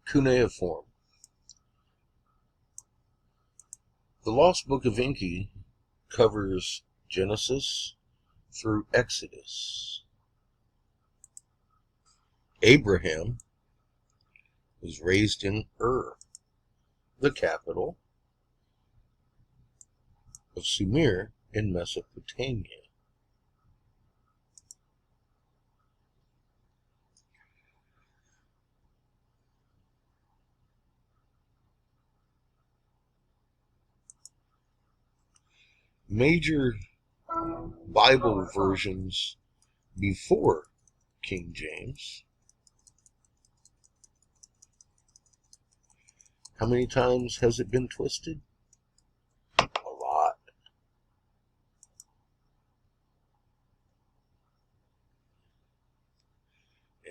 Cuneiform. The Lost Book of Enki covers Genesis through Exodus. Abraham was raised in Ur, the capital of Sumer in Mesopotamia. Major Bible versions before King James. How many times has it been twisted? A lot.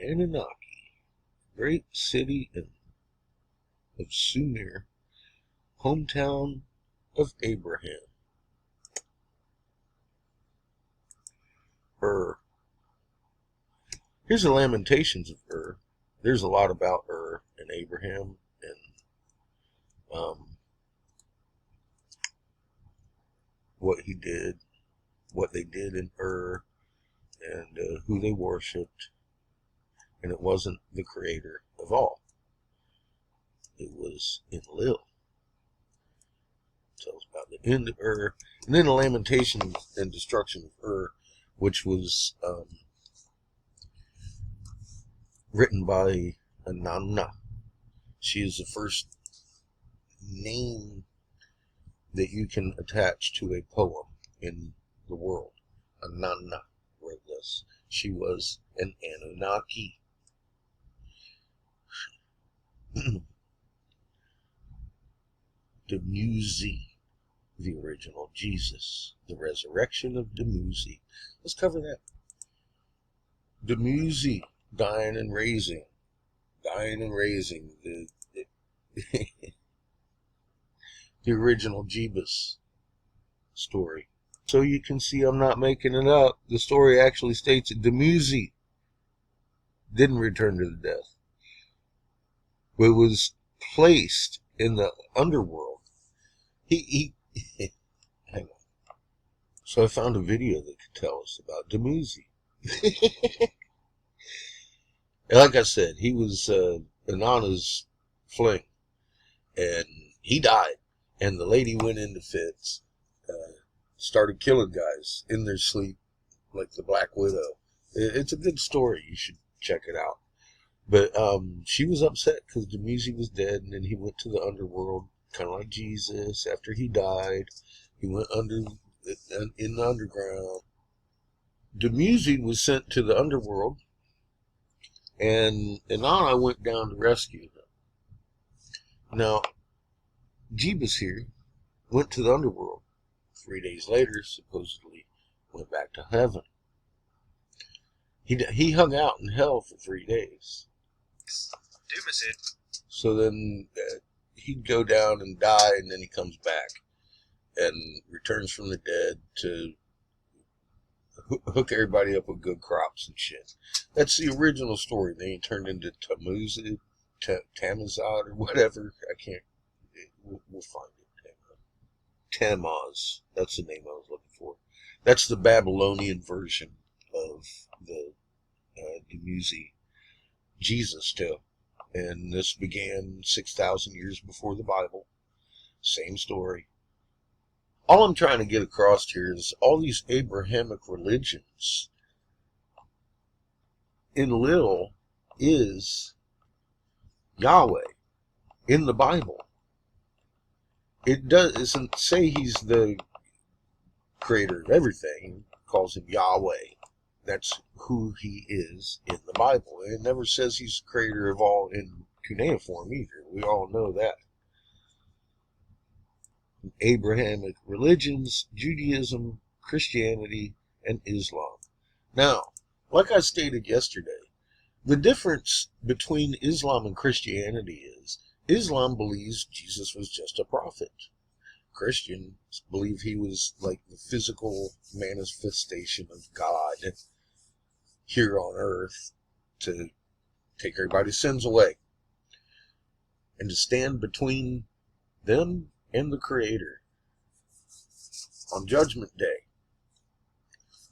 Anunnaki, great city of Sumer, hometown of Abraham. Ur. Here's the Lamentations of Ur. There's a lot about Ur and Abraham and what he did, what they did in Ur, and who they worshipped. And it wasn't the creator of all. It was Enlil. It tells about the end of Ur. And then the Lamentations and destruction of Ur, which was written by Inanna. She is the first name that you can attach to a poem in the world. Inanna wrote this. She was an Anunnaki. Dumuzi, the original Jesus, the resurrection of Dumuzi. Let's cover that. Dumuzi, dying and raising, the the original Jeebus story. So you can see I'm not making it up. The story actually states that Dumuzi didn't return to the death, but was placed in the underworld. He hang on. So I found a video that could tell us about Dumuzi. Like I said, he was Inanna's fling, and he died. And the lady went into fits, started killing guys in their sleep, like the Black Widow. It's a good story. You should check it out. But she was upset because Dumuzi was dead, and then he went to the underworld, kind of like Jesus. After he died, he went in the underground. Dumuzi was sent to the underworld, and Inanna went down to rescue him. Now, Jeebus here went to the underworld. 3 days later, supposedly, went back to heaven. He hung out in hell for 3 days. So then he'd go down and die, and then he comes back and returns from the dead to hook everybody up with good crops and shit. That's the original story. Then he turned into Tamuzid, Tamazad, or whatever. I can't. We'll find it. Tammuz. That's the name I was looking for. That's the Babylonian version of the Dumuzi Jesus tale. And this began 6,000 years before the Bible. Same story. All I'm trying to get across here is all these Abrahamic religions. Enlil is Yahweh in the Bible. It doesn't say he's the creator of everything. It calls him Yahweh. That's who he is in the Bible. It never says he's the creator of all in cuneiform either. We all know that. Abrahamic religions, Judaism, Christianity, and Islam. Now, like I stated yesterday, the difference between Islam and Christianity is Islam believes Jesus was just a prophet. Christians believe he was like the physical manifestation of God here on earth to take everybody's sins away. and to stand between them and the Creator on Judgment Day.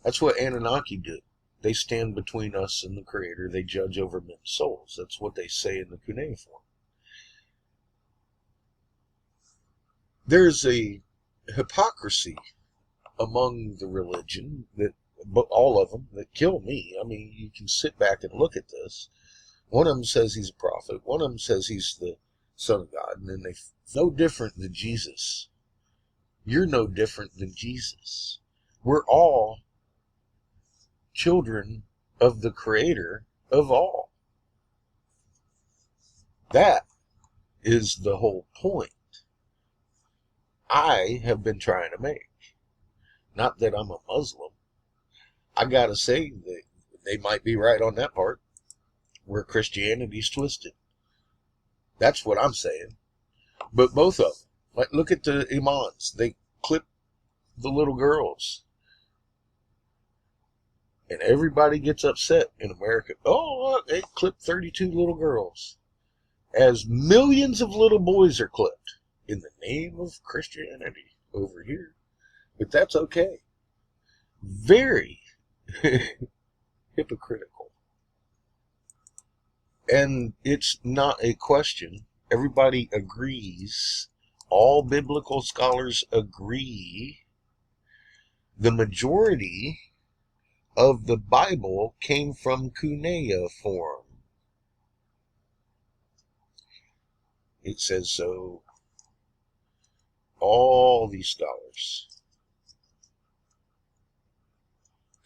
That's what Anunnaki did. They stand between us and the Creator. They judge over men's souls. That's what they say in the cuneiform. There's a hypocrisy among the religion, that all of them, that kill me. I mean, you can sit back and look at this. One of them says he's a prophet. One of them says he's the Son of God. And then they no different than Jesus. You're no different than Jesus. We're all children of the Creator of all. That is the whole point I have been trying to make. Not that I'm a Muslim. I gotta say that they might be right on that part, where Christianity's twisted. That's what I'm saying. But both of them, like, look at the imams. They clip the little girls. And everybody gets upset in America. Oh, look, they clipped 32 little girls. As millions of little boys are clipped in the name of Christianity over here. But that's okay. Very hypocritical. And it's not a question. Everybody agrees. All biblical scholars agree. The majority of the Bible came from cuneiform. It says so. All these scholars.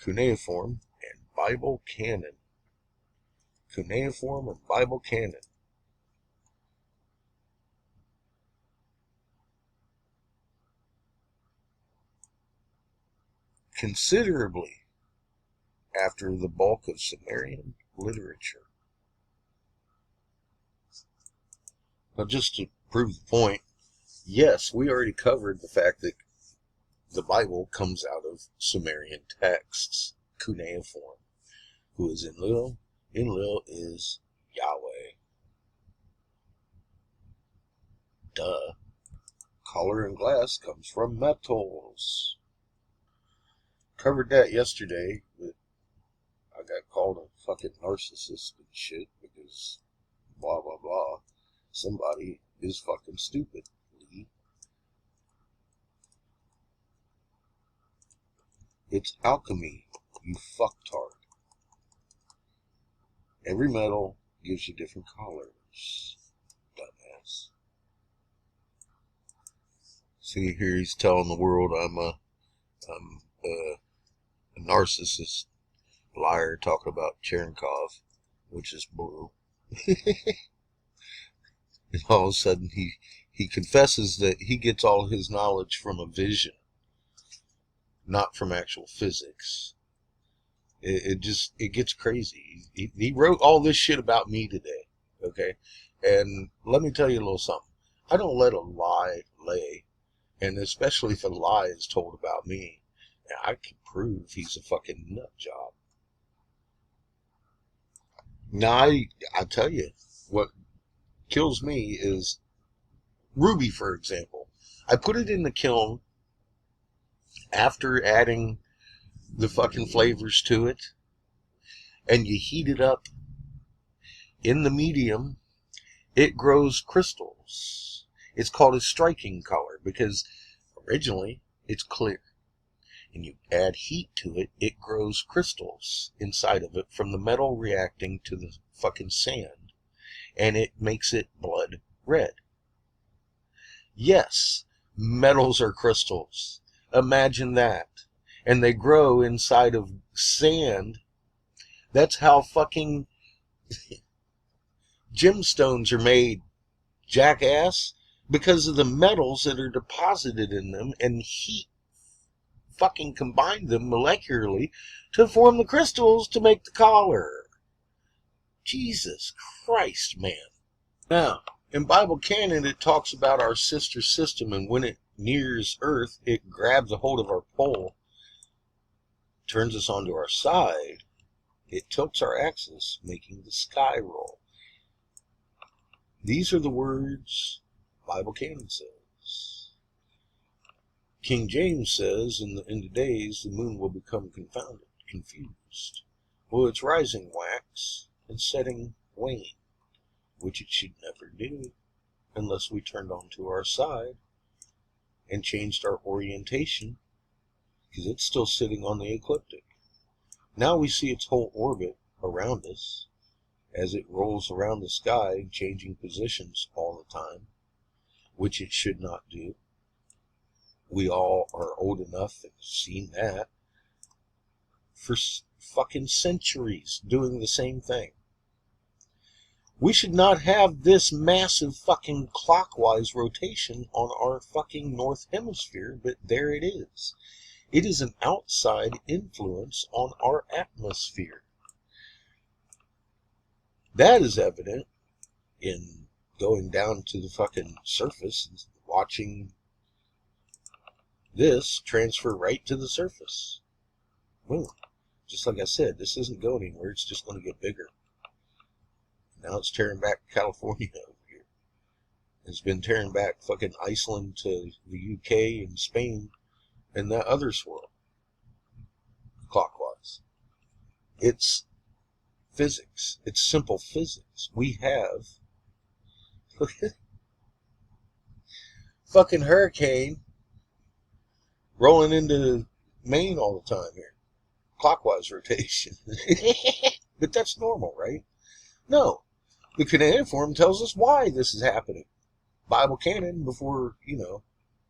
Cuneiform and Bible canon. Cuneiform and Bible canon. Considerably after the bulk of Sumerian literature. Now, just to prove the point, yes, we already covered the fact that the Bible comes out of Sumerian texts, cuneiform. Who is Enlil? Enlil is Yahweh. Duh. Color and glass comes from metals. Covered that yesterday, but I got called a fucking narcissist and shit because blah blah blah. Somebody is fucking stupid. It's alchemy, you fucktard. Every metal gives you different colors, dumbass. See, here he's telling the world I'm a narcissist, liar, talking about Cherenkov, which is blue. And all of a sudden he confesses that he gets all his knowledge from a vision, not from actual physics. It gets crazy. He wrote all this shit about me today, okay? And let me tell you a little something. I don't let a lie lay, and especially if a lie is told about me, I can prove he's a fucking nut job. Now, I tell you, what kills me is ruby, for example. I put it in the kiln after adding the fucking flavors to it, and you heat it up in the medium, it grows crystals. It's called a striking color because originally it's clear. And you add heat to it, it grows crystals inside of it from the metal reacting to the fucking sand, and it makes it blood red. Yes, metals are crystals. Imagine that. And they grow inside of sand. That's how fucking gemstones are made, jackass, because of the metals that are deposited in them, and heat fucking combined them molecularly to form the crystals to make the collar. Jesus Christ, man. Now, in Bible canon, it talks about our sister system, and when it nears Earth, it grabs a hold of our pole, turns us onto our side, it tilts our axis, making the sky roll. These are the words Bible canon says. King James says, in the days the moon will become confounded, confused. Will its rising wax and setting wane, which it should never do, unless we turned onto our side and changed our orientation, because it's still sitting on the ecliptic. Now we see its whole orbit around us as it rolls around the sky, changing positions all the time, which it should not do. We all are old enough and have seen that for fucking centuries doing the same thing. We should not have this massive fucking clockwise rotation on our fucking north hemisphere, but there it is. It is an outside influence on our atmosphere. That is evident in going down to the fucking surface and watching this transfer right to the surface. Boom. Just like I said, this isn't going anywhere. It's just going to get bigger. Now it's tearing back California over here. It's been tearing back fucking Iceland to the UK and Spain and that other swirl. Clockwise. It's physics. It's simple physics. We have fucking hurricane rolling into Maine all the time here. Clockwise rotation. But that's normal, right? No. The cuneiform tells us why this is happening. Bible canon, before,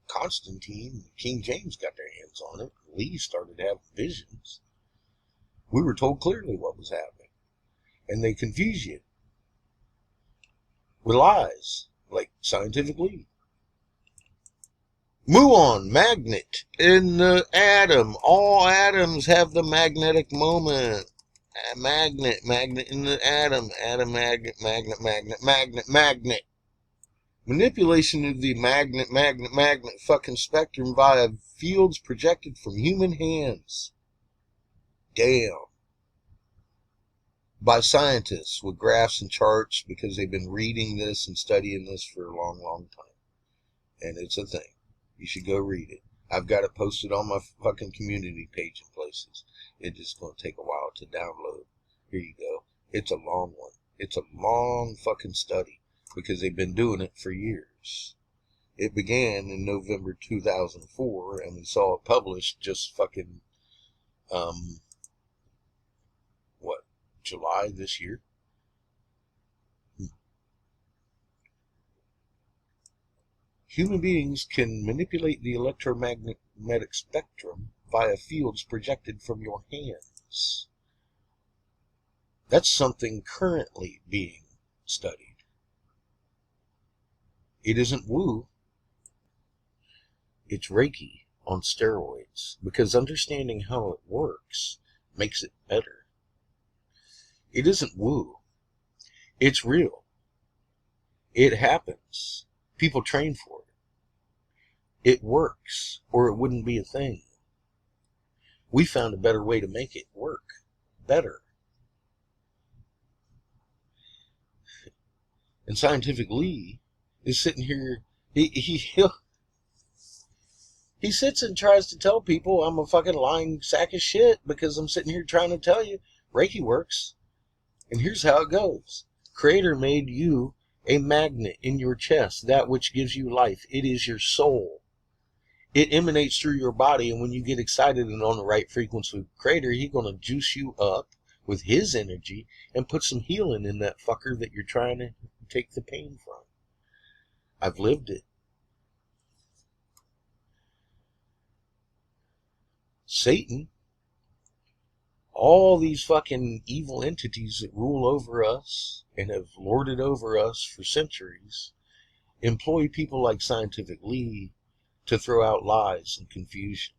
Constantine and King James got their hands on it, Lee started to have visions. We were told clearly what was happening. And they confuse you with lies, like scientific Lee. Muon, magnet in the atom. All atoms have the magnetic moment. Magnet in the atom. Atom, magnet. Manipulation of the magnet fucking spectrum via fields projected from human hands. Damn. By scientists with graphs and charts, because they've been reading this and studying this for a long, long time. And it's a thing. You should go read it. I've got it posted on my fucking community page in places. It's just going to take a while to download. Here you go. It's a long one. It's a long fucking study because they've been doing it for years. It began in November 2004 and we saw it published just fucking, July this year? Human beings can manipulate the electromagnetic spectrum via fields projected from your hands. That's something currently being studied. It isn't woo. It's Reiki on steroids, because understanding how it works makes it better. It isn't woo. It's real. It happens. People train for it. It works, or it wouldn't be a thing. We found a better way to make it work. Better. And Scientific Lee is sitting here, he sits and tries to tell people I'm a fucking lying sack of shit because I'm sitting here trying to tell you Reiki works. And here's how it goes. Creator made you a magnet in your chest, that which gives you life. It is your soul. It emanates through your body, and when you get excited and on the right frequency with Creator, he's going to juice you up with his energy and put some healing in that fucker that you're trying to take the pain from. I've lived it. Satan, all these fucking evil entities that rule over us and have lorded over us for centuries, employ people like Scientific Lee to throw out lies and confusion.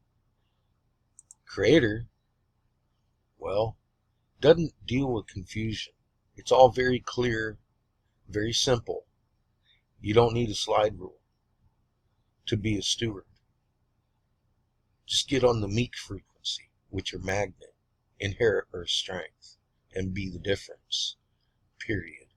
Creator, well, doesn't deal with confusion. It's all very clear, very simple. You don't need a slide rule to be a steward. Just get on the meek frequency with your magnet. Inherit Earth's strength and be the difference. Period.